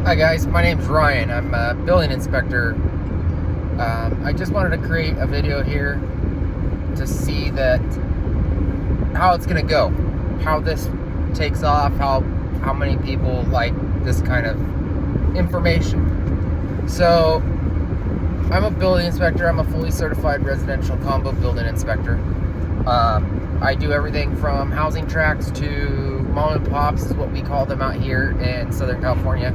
Hi guys, my name's Ryan. I'm a building inspector. I just wanted to create a video here to see that how it's gonna go, how this takes off, how many people like this kind of information. So I'm a building inspector. I'm a fully certified residential combo building inspector. I do everything from housing tracts to mom and pops is what we call them out here in Southern California.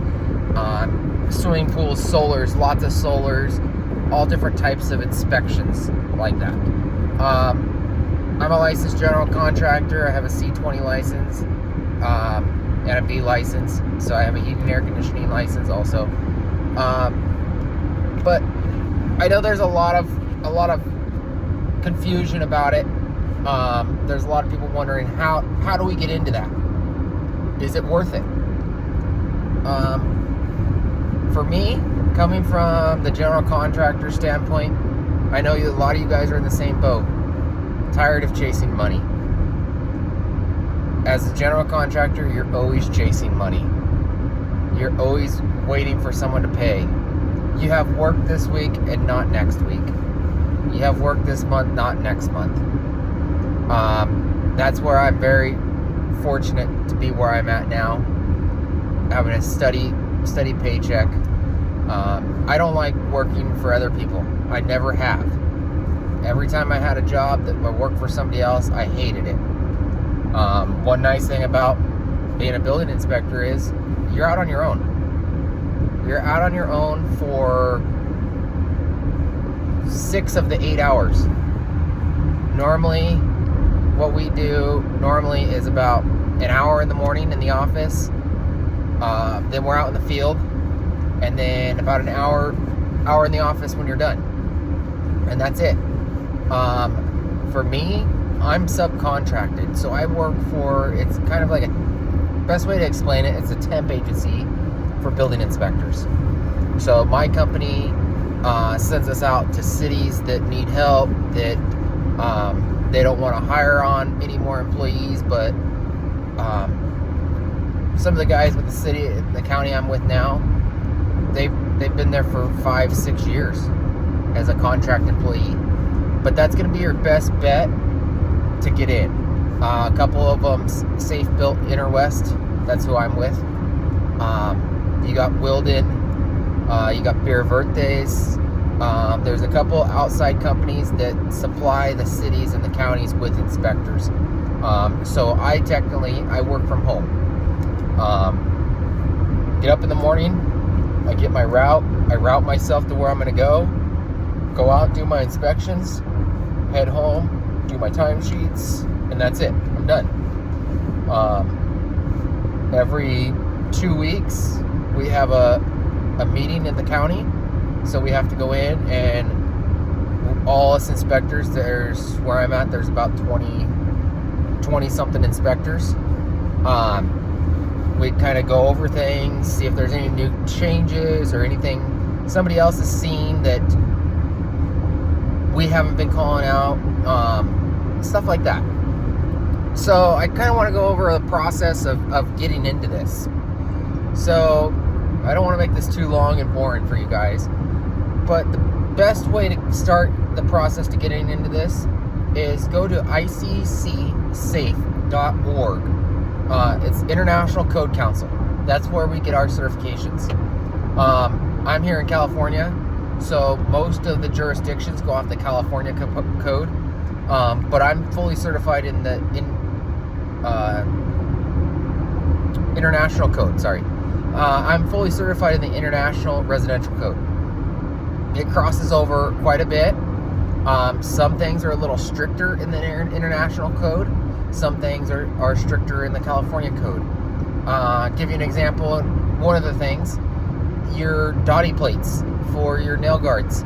Swimming pools, solars, lots of solars, all different types of inspections like that. I'm a licensed general contractor. I have a C20 license and a B license, so I have a heating and air conditioning license also. But I know there's a lot of confusion about it. There's a lot of people wondering how do we get into that? Is it worth it? For me, coming from the general contractor standpoint, I know a lot of you guys are in the same boat. Tired of chasing money. As a general contractor, you're always chasing money. You're always waiting for someone to pay. You have work this week and not next week. You have work this month, not next month. That's where I'm very fortunate to be where I'm at now, having a steady paycheck. I don't like working for other people. I never have. Every time I had a job that I worked for somebody else, I hated it. One nice thing about being a building inspector is you're out on your own. You're out on your own for 6 of the 8 hours. Normally, what we do is about an hour in the morning in the office. Then we're out in the field, and then about an hour in the office when you're done, and that's it. For me, I'm subcontracted, so I work for, it's kind of like best way to explain it, it's a temp agency for building inspectors. So my company sends us out to cities that need help, that they don't want to hire on any more employees, but some of the guys with the county I'm with now, they've been there for 5-6 years as a contract employee. But that's going to be your best bet to get in. A couple of them, Safe Built Interwest, that's who I'm with. You got Wilden, you got Beer Vertes. There's a couple outside companies that supply the cities and the counties with inspectors. So I work from home. Get up in the morning, I get my route, I route myself to where I'm going to go out, do my inspections, head home, do my timesheets, and that's it. I'm done. Every 2 weeks, we have a meeting in the county, so we have to go in, and all us inspectors, where I'm at, there's about 20 something inspectors. We kind of go over things, see if there's any new changes or anything somebody else has seen that we haven't been calling out, stuff like that. So I kind of want to go over the process of getting into this. So I don't want to make this too long and boring for you guys, but the best way to start the process to getting into this is go to iccsafe.org. It's International Code Council. That's where we get our certifications. I'm here in California, so most of the jurisdictions go off the California code, but I'm fully certified in the international code. I'm fully certified in the International Residential Code. It crosses over quite a bit. Some things are a little stricter in the international code. Some things are stricter in the California code. Give you an example. One of the things, your dotty plates for your nail guards,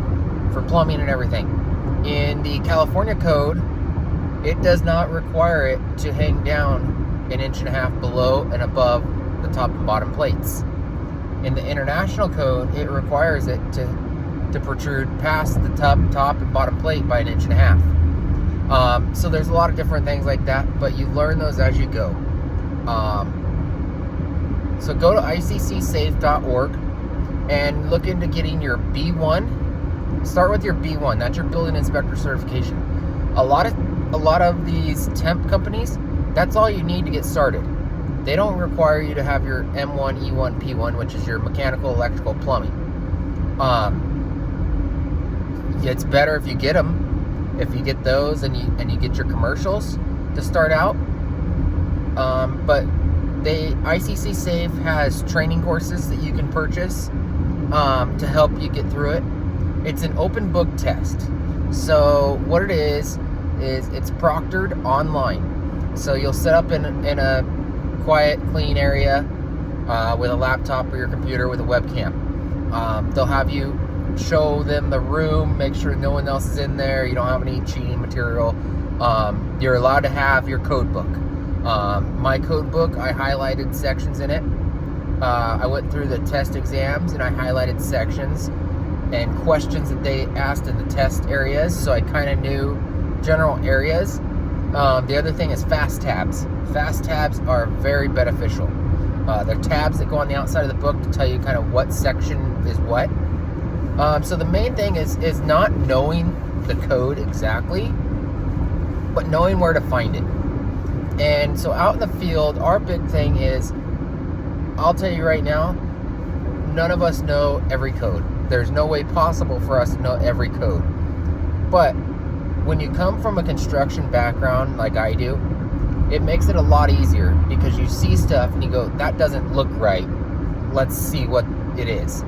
for plumbing and everything. In the California code, it does not require it to hang down 1.5 inches below and above the top and bottom plates. In the international code, it requires it to protrude past the top and bottom plate by 1.5 inches. So there's a lot of different things like that, but you learn those as you go. So go to iccsafe.org and look into getting your B1. Start with your B1. That's your building inspector certification. A lot of these temp companies, that's all you need to get started. They don't require you to have your M1, E1, P1, which is your mechanical, electrical, plumbing. It's better if you get them. If you get those and you get your commercials to start out. But ICC Safe has training courses that you can purchase to help you get through it. It's an open book test. So what it is it's proctored online. So you'll set up in a quiet, clean area with a laptop or your computer with a webcam. They'll have you show them the room, make sure no one else is in there, you don't have any cheating material. You're allowed to have your code book. My code book, I highlighted sections in it. I went through the test exams and I highlighted sections and questions that they asked in the test areas, so I kind of knew general areas. The other thing is fast tabs. Fast tabs are very beneficial. They're tabs that go on the outside of the book to tell you kind of what section is what. So the main thing is not knowing the code exactly, but knowing where to find it. And so out in the field, our big thing is, I'll tell you right now, none of us know every code. There's no way possible for us to know every code. But when you come from a construction background like I do, it makes it a lot easier because you see stuff and you go, that doesn't look right. Let's see what it is.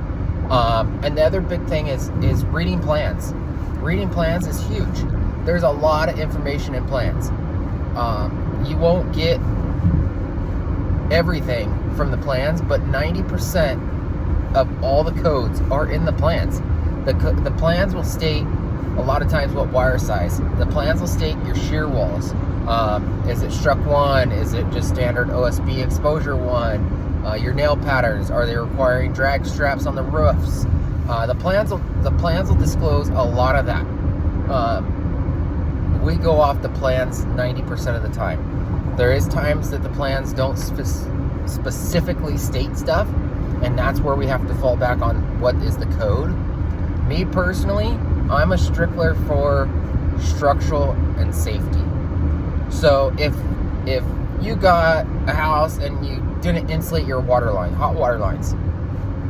And the other big thing is reading plans. Reading plans is huge. There's a lot of information in plans. You won't get everything from the plans, but 90% of all the codes are in the plans. The plans will state a lot of times what wire size. The plans will state your shear walls. Is it struck 1? Is it just standard OSB exposure 1? Your nail patterns, are they requiring drag straps on the roofs? The plans will disclose a lot of that. We go off the plans 90% of the time. There is times that the plans don't specifically state stuff, and that's where we have to fall back on what is the code. Me personally, I'm a stickler for structural and safety. So if you got a house and you didn't insulate your water line, hot water lines,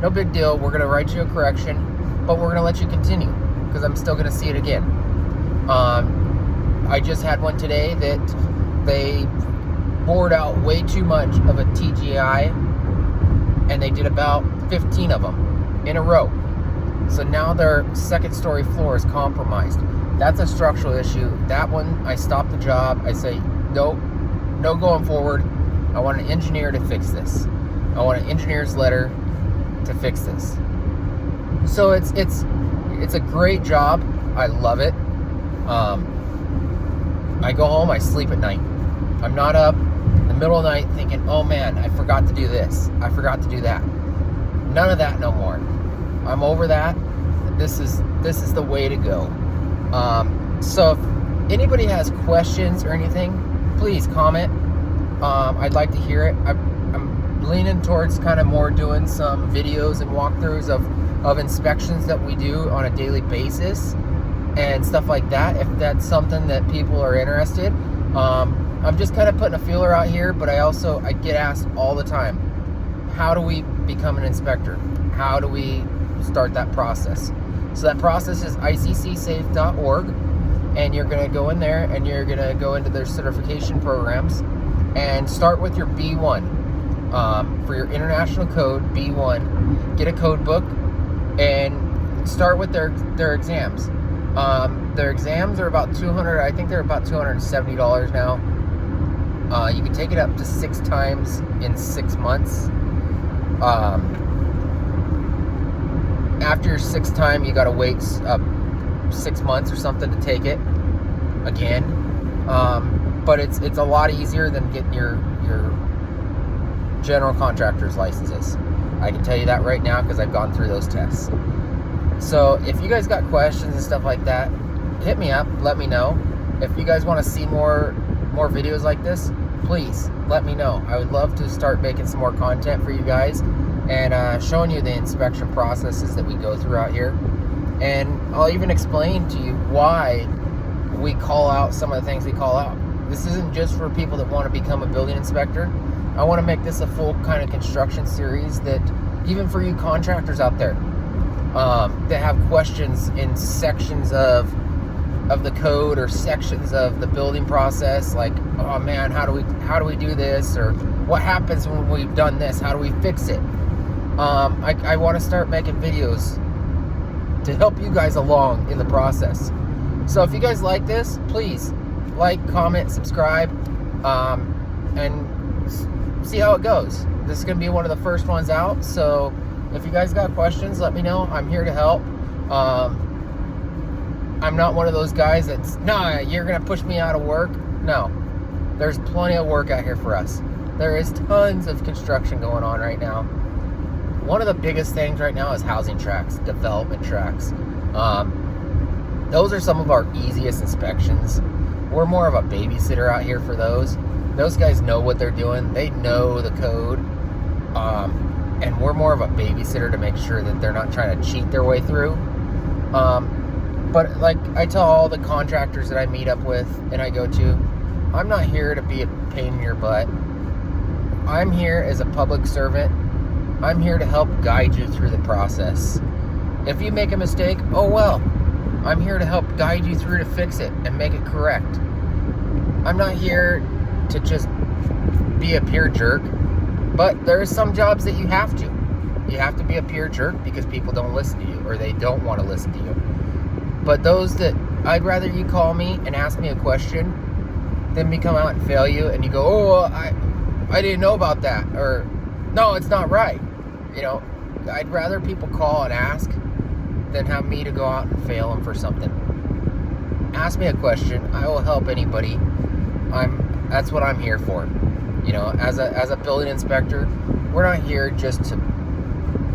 no big deal. We're gonna write you a correction, but we're gonna let you continue because I'm still gonna see it again. I just had one today that they bored out way too much of a TGI, and they did about 15 of them in a row. So now their second story floor is compromised. That's a structural issue. That one, I stop the job. I say, nope, no going forward. I want an engineer to fix this. I want an engineer's letter to fix this. So it's a great job. I love it. I go home, I sleep at night. I'm not up in the middle of the night thinking, oh man, I forgot to do this. I forgot to do that. None of that no more. I'm over that. This is the way to go. So if anybody has questions or anything, please comment. I'd like to hear it. I'm leaning towards kind of more doing some videos and walkthroughs of inspections that we do on a daily basis and stuff like that, if that's something that people are interested. I'm just kind of putting a feeler out here, but I get asked all the time, how do we become an inspector? How do we start that process? So that process is iccsafe.org, and you're going to go in there and you're going to go into their certification programs and start with your B1. For your international code, B1, get a code book and start with their exams. Their exams are about $200. I think they're about $270 now. You can take it up to 6 times in 6 months. After your 6th time, you got to wait 6 months or something to take it again. But it's a lot easier than getting your general contractor's licenses. I can tell you that right now because I've gone through those tests. So if you guys got questions and stuff like that, hit me up, let me know. If you guys want to see more videos like this, please let me know. I would love to start making some more content for you guys and showing you the inspection processes that we go through out here. And I'll even explain to you why we call out some of the things we call out. This isn't just for people that want to become a building inspector. I want to make this a full kind of construction series that even for you contractors out there that have questions in sections of the code or sections of the building process, like, oh man, how do we do this, or what happens when we've done this, how do we fix it? I want to start making videos to help you guys along in the process. So if you guys like this, please like, comment, subscribe, and see how it goes. This is going to be one of the first ones out, so if you guys got questions, let me know. I'm here to help. I'm not one of those guys that's, nah, you're going to push me out of work. No, there's plenty of work out here for us. There is tons of construction going on right now. One of the biggest things right now is housing tracts, development tracts. Those are some of our easiest inspections. We're more of a babysitter out here for those. Those guys know what they're doing. They know the code. And we're more of a babysitter to make sure that they're not trying to cheat their way through. But like I tell all the contractors that I meet up with and I go to, I'm not here to be a pain in your butt. I'm here as a public servant. I'm here to help guide you through the process. If you make a mistake, oh well. I'm here to help guide you through to fix it and make it correct. I'm not here to just be a pure jerk, but there are some jobs that you have to. You have to be a pure jerk because people don't listen to you or they don't want to listen to you. But those that, I'd rather you call me and ask me a question than me come out and fail you and you go, oh, I didn't know about that, or no, it's not right. You know, I'd rather people call and ask than have me to go out and fail them for something. Ask me a question. I will help anybody. That's what I'm here for. You know, as a building inspector, we're not here just to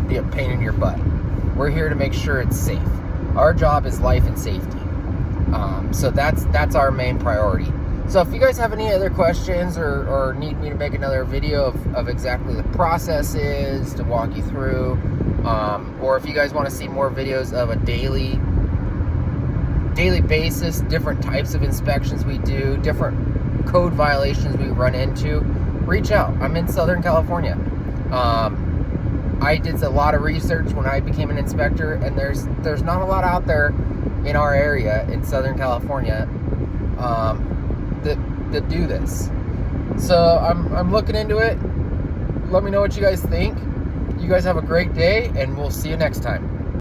be a pain in your butt. We're here to make sure it's safe. Our job is life and safety. So that's our main priority. So if you guys have any other questions or need me to make another video of exactly the process is to walk you through, or if you guys want to see more videos of a daily basis, different types of inspections we do, different code violations we run into, reach out. I'm in Southern California. I did a lot of research when I became an inspector, and there's not a lot out there in our area in Southern California that do this. So I'm looking into it. Let me know what you guys think. You guys have a great day, and we'll see you next time.